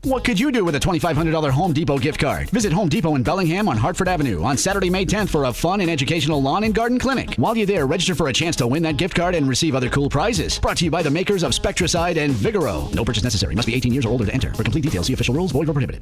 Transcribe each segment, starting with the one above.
What could you do with a $2,500 Home Depot gift card? Visit Home Depot in Bellingham on Hartford Avenue on Saturday, May 10th for a fun and educational lawn and garden clinic. While you're there, register for a chance to win that gift card and receive other cool prizes. Brought to you by the makers of Spectracide and Vigoro. No purchase necessary. Must be 18 years or older to enter. For complete details, see official rules. Void where prohibited.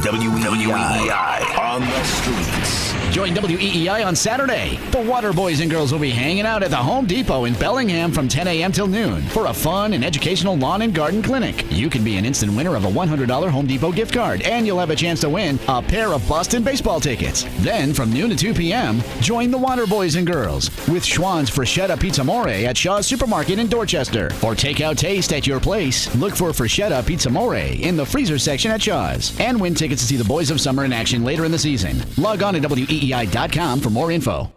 WEEI on the streets. Join WEEI on Saturday. The Water Boys and Girls will be hanging out at the Home Depot in Bellingham from 10 a.m. till noon for a fun and educational lawn and garden clinic. You can be an instant winner of a $100 Home Depot gift card, and you'll have a chance to win a pair of Boston baseball tickets. Then, from noon to 2 p.m., join the Water Boys and Girls with Schwann's Freschetta Pizza More at Shaw's Supermarket in Dorchester. For takeout taste at your place, look for Freschetta Pizza More in the freezer section at Shaw's. And win tickets to see the Boys of Summer in action later in the season. Log on to WEEI.com for more info.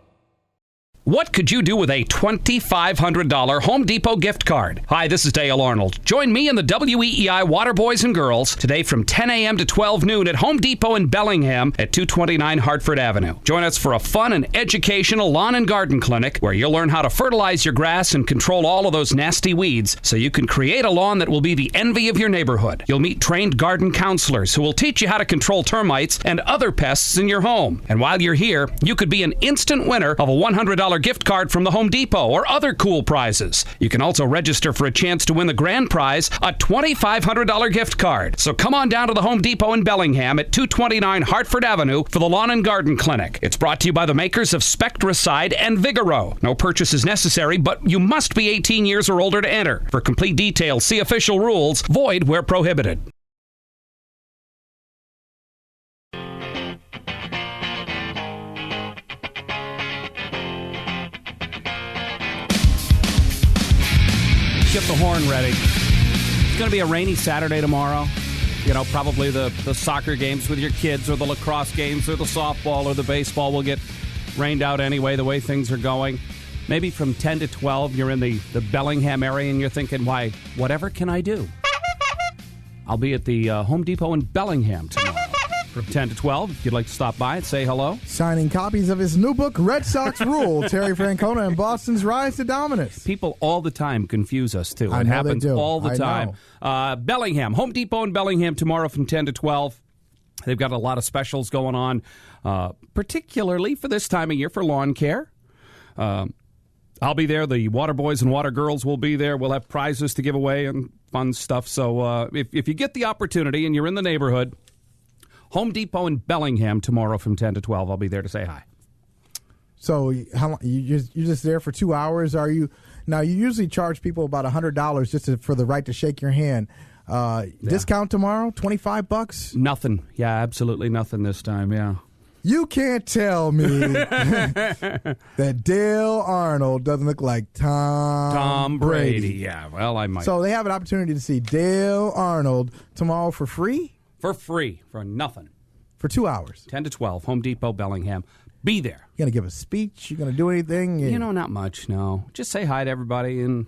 What could you do with a $2,500 Home Depot gift card? Hi, this is Dale Arnold. Join me and the WEEI Water Boys and Girls today from 10 a.m. to 12 noon at Home Depot in Bellingham at 229 Hartford Avenue. Join us for a fun and educational lawn and garden clinic where you'll learn how to fertilize your grass and control all of those nasty weeds so you can create a lawn that will be the envy of your neighborhood. You'll meet trained garden counselors who will teach you how to control termites and other pests in your home. And while you're here, you could be an instant winner of a $100 gift card from the Home Depot or other cool prizes. You can also register for a chance to win the grand prize, a $2,500 gift card. So come on down to the Home Depot in Bellingham at 229 Hartford Avenue for the Lawn and Garden Clinic. It's brought to you by the makers of Spectracide and Vigoro. No purchase is necessary, but you must be 18 years or older to enter. For complete details, see official rules. Void where prohibited. Get the horn ready. It's going to be a rainy Saturday tomorrow. You know, probably the soccer games with your kids or the lacrosse games or the softball or the baseball will get rained out anyway, the way things are going. Maybe from 10 to 12, you're in the Bellingham area and you're thinking, why, whatever can I do? I'll be at the Home Depot in Bellingham tomorrow from 10 to 12. If you'd like to stop by and say hello. Signing copies of his new book, Red Sox Rule, Terry Francona and Boston's Rise to Dominance. People all the time confuse us, too. It happens all the time. Bellingham, Home Depot in Bellingham tomorrow from 10 to 12. They've got a lot of specials going on, particularly for this time of year for lawn care. I'll be there. The Water Boys and Water Girls will be there. We'll have prizes to give away and fun stuff. So if you get the opportunity and you're in the neighborhood, Home Depot in Bellingham tomorrow from 10 to 12. I'll be there to say hi. So how long, you're just there for 2 hours? Are you? Now, you usually charge people about $100 just for the right to shake your hand. Discount tomorrow, $25? Nothing. Yeah, absolutely nothing this time, yeah. You can't tell me that Dale Arnold doesn't look like Tom Brady. Yeah, well, I might. So they have an opportunity to see Dale Arnold tomorrow for free? For free, for nothing. For 2 hours. 10 to 12, Home Depot, Bellingham. Be there. You going to give a speech? You going to do anything? You know, not much, no. Just say hi to everybody. And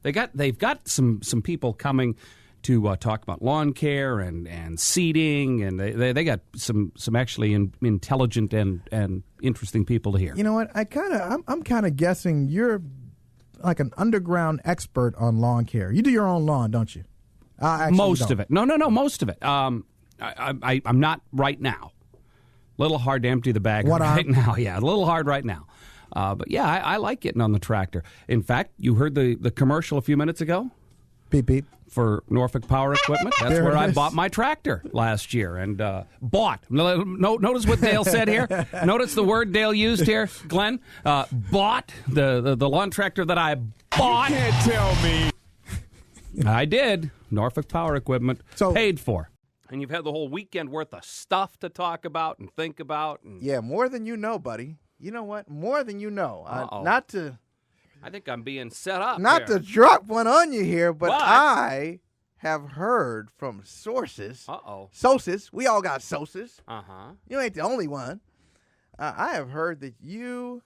they've got some people coming to talk about lawn care and seeding, and they got some actually intelligent and interesting people to hear. You know what? I'm kind of guessing you're like an underground expert on lawn care. You do your own lawn, don't you? Most of it. No, most of it. I'm not right now. A little hard to empty the bag right now. Yeah, a little hard right now. But yeah, I like getting on the tractor. In fact, you heard the commercial a few minutes ago? Beep, beep. For Norfolk Power Equipment. That's where I bought my tractor last year. And bought. Notice what Dale said here? Notice the word Dale used here, Glenn? Bought the lawn tractor that I bought. You can't tell me. I did. Norfolk Power Equipment, so, paid for. And you've had the whole weekend worth of stuff to talk about and think about. And yeah, more than you know, buddy. You know what? More than you know. Not to... I think I'm being set up Not to drop one on you here, but I have heard from sources. Sources. We all got sources. You ain't the only one. I have heard that you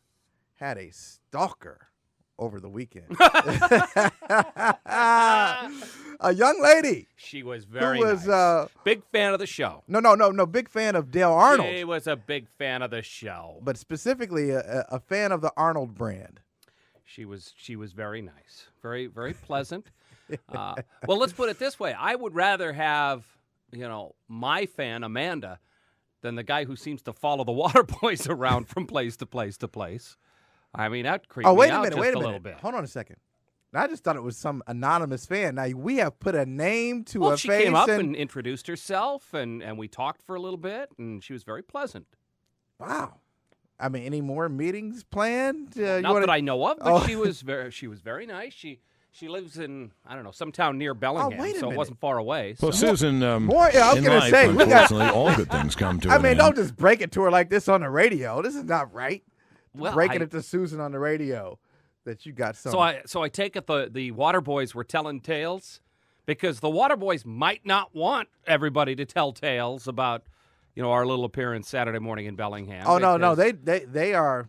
had a stalker over the weekend. A young lady. She was very nice. Big fan of the show. No. Big fan of Dale Arnold. She was a big fan of the show. But specifically a fan of the Arnold brand. She was very nice, very very pleasant. Well, let's put it this way: I would rather have my fan Amanda than the guy who seems to follow the water boys around from place to place to place. I mean, that creeped me out just a little bit. Hold on a second. I just thought it was some anonymous fan. Now, we have put a name to a face. She came up and introduced herself, and we talked for a little bit, and she was very pleasant. Wow. I mean, any more meetings planned? Not that I know of, but she was very nice. She lives in, I don't know, some town near Bellingham, so it wasn't far away. So. Well, Susan, I was going to say, unfortunately, all good things come to an end. Don't just break it to her like this on the radio. This is not right. Well, breaking it to Susan on the radio. That you got some. So I take it the water boys were telling tales, because the water boys might not want everybody to tell tales about, our little appearance Saturday morning in Bellingham. Oh no, they are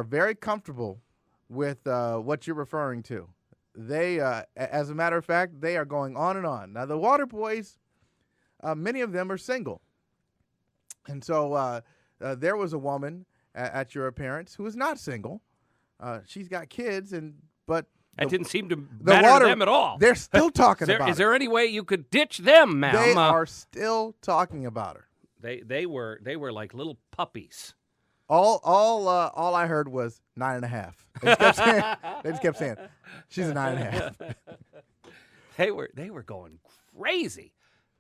very comfortable with what you're referring to. They, as a matter of fact, they are going on and on. Now the water boys, many of them are single, and so there was a woman at your appearance who is not single. She's got kids, but that didn't seem to matter to them at all. They're still talking about her. Is there any way you could ditch them, ma'am? They are still talking about her. They were like little puppies. All I heard was 9.5. They just kept saying she's a 9.5. They were going crazy.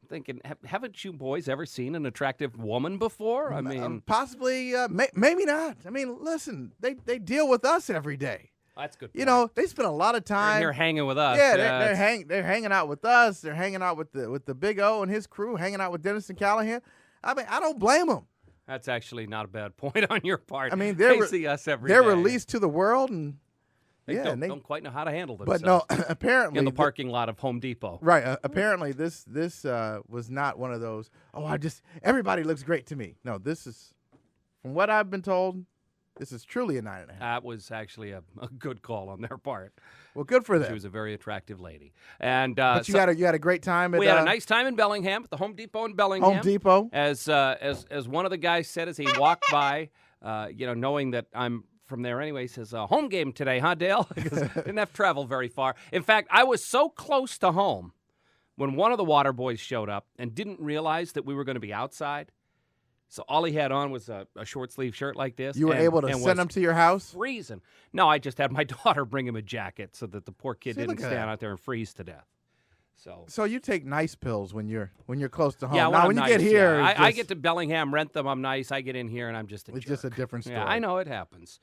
Thinking, haven't you boys ever seen an attractive woman before? I mean, possibly, maybe not. I mean, listen, they deal with us every day. That's good. They spend a lot of time. They're hanging with us. Yeah, they're hanging out with us. They're hanging out with the Big O and his crew, hanging out with Dennis and Callahan. I mean, I don't blame them. That's actually not a bad point on your part. I mean, they see us every day. They're released to the world, and they don't quite know how to handle themselves. But no, apparently in the parking lot of Home Depot. Right. Apparently, this was not one of those. Oh, everybody looks great to me. No, this is, from what I've been told, this is truly a 9.5. That was actually a good call on their part. Well, good for them. She was a very attractive lady, and but you had a great time. We had a nice time in Bellingham at the Home Depot in Bellingham. Home Depot, as one of the guys said as he walked by, knowing that I'm from there anyway, he says, home game today, huh, Dale? Because I didn't have to travel very far. In fact, I was so close to home when one of the water boys showed up and didn't realize that we were going to be outside. So all he had on was a short sleeve shirt like this. You were able to send him to your house? Freezing. No, I just had my daughter bring him a jacket so that the poor kid didn't stand out there and freeze to death. So you take nice pills when you're close to home. Yeah, now, when you get here, I get to Bellingham, rent them. I'm nice. I get in here and I'm just a jerk. It's just a different story. Yeah, I know it happens.